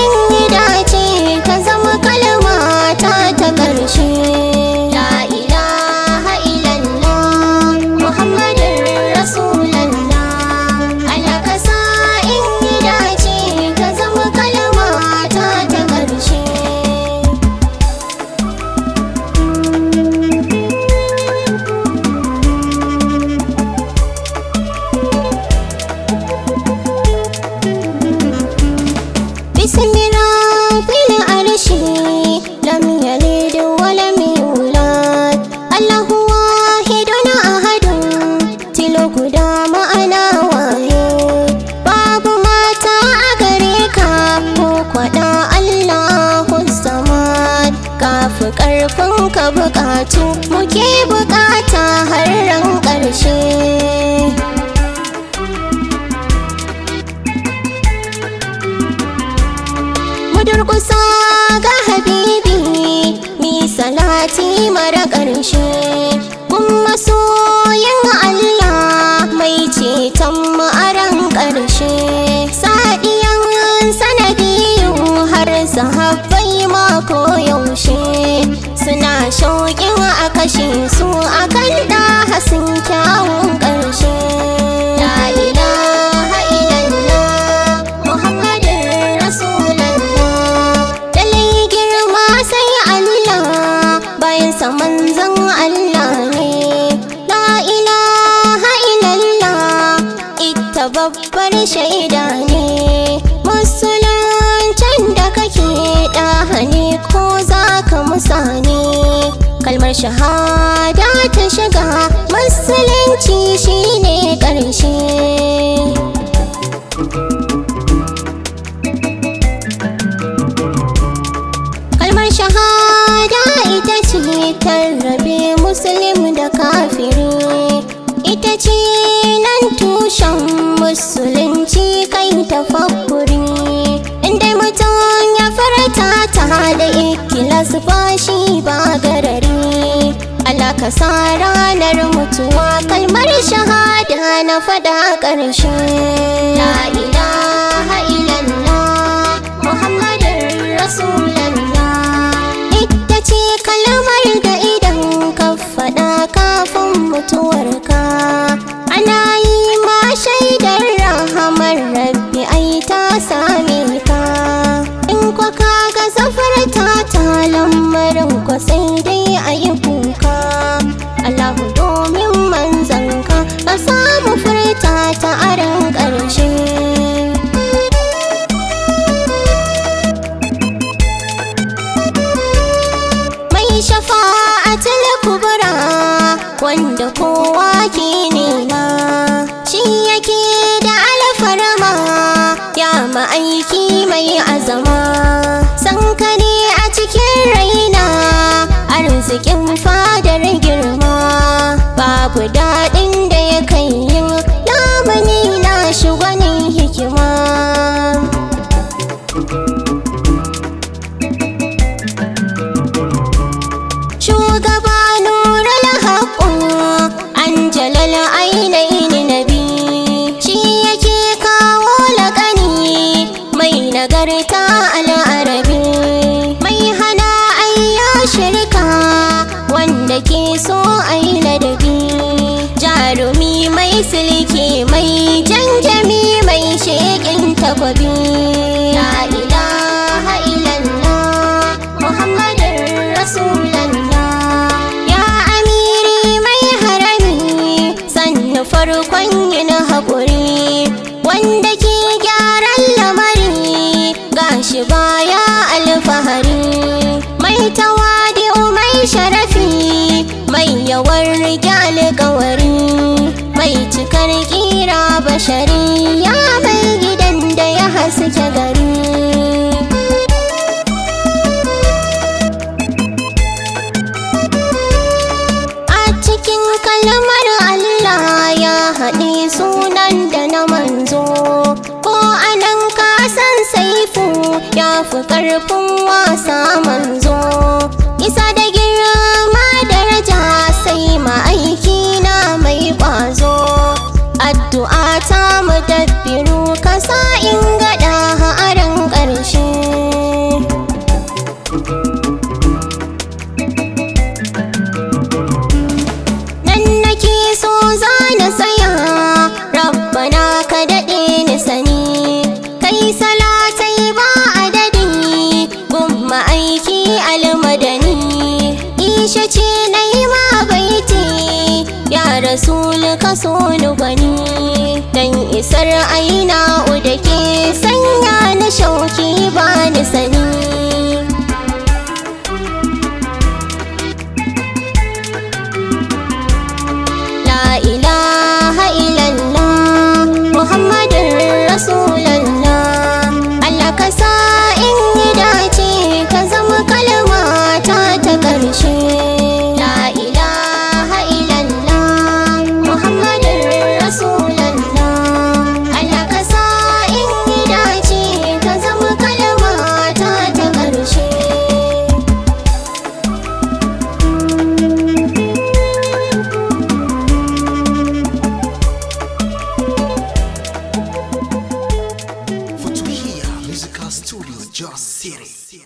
in yi dace ta zama kalma ta ƙarshe. La ilaha illallah Muhammadun Rasulallah. Allah ka sa in yi dace ta zama kalma ta ƙarshe. بسم رب العرش لم يلد ولم يولد الله واحد أحد tilo guda ma'ana waye babu mata a gare ka ko kwaɗa Allahu samad kafi ƙarfin ka buƙatu muke buƙata har ran ƙarshe. Durƙusa ga habibi mi salati mara ƙarshe kun masoyin Allah mai ceton ma'aran ƙarshe sadiyan sanadiyu har sahabbai ma koyaushe suna shauƙin a kashe su akan da hasin kyawun ƙarshe. La ilaha illallah Muhammadun Rasulallah. Bayan sa manzon Allah ne. La ilaha illallah ita babbar shaida ne. Musuluncin da kake ɗaha ne ko za ka musa ne. Kalmar shahada ta shiga musulunci shine ƙarshe. Kalmar shahada ita ce tarrabe musulmi da kafiri, ita ce nan tushen musulunci kai tafakkuri. Inda mutum ya farta ta da ikilas ba shi ba garari. Allah ka sa ranar mutuwa kalmar shahada na fada ƙarshe. La ilaha illallah Muhammadun Rasulallah. Ita ce kalmar da idan ka faɗa kafin mutuwarka ana yi ma shaidar rahamar rabbi ai ta same ka. In kwa ka ga zafarta ta lamarin kwa sai dai a yi kuka. Allahu domin manzanka ka samu furta ta aran ƙarshe. Shafa'atul kubra wanda kowa ke nema shi yake da alfarma ya ma'aiki mai azama. Sanka ne a cikin raina arzikin fadar girma babu daɗin da ya kai yin lamani na shuganin hikima. Shugaba nurul haqqu anjalal ainaini nabi shi yake kawo laƙani mai nagarta al'arabi mai hana ayya shirka wanda ke so ai ladabi jarumi mai silke mai janjami mai sheƙin takwabi. La ilaha illallah Muhammadun Rasulallah. Ya amiri mai harami sannu farkon yin haƙuri wanda ke gyaran lamari gashi baya alfahari mai tawadi'u mai sharafi mai yawan rike alƙawari mai cikar ƙira bashari ya mai gidan da ya haske gari. Kalmar Allah ya haɗe sunan da na manzo ko anan ka san saifu ya fi ƙarfin wasa manzo. Isa da girma daraja sai ma'aiki na mai ƙwazo addu'a ta mudabbiru ka sa in gaɗa ha'aran ƙarshe. rasul ka so ni gwani, dan isar aina da ke sanya na shauki ba ni sani. La ilaha illallah Muhammadun Rasulallah, Allah ka sa in yi dace ka zama kalmata ta ƙarshe. La ilaha illallah Muhammadun Rasulallah, Allah ka sa in yi dace ka zama kalmata ta ƙarshe. Futuhia Musical Studio, Jos City.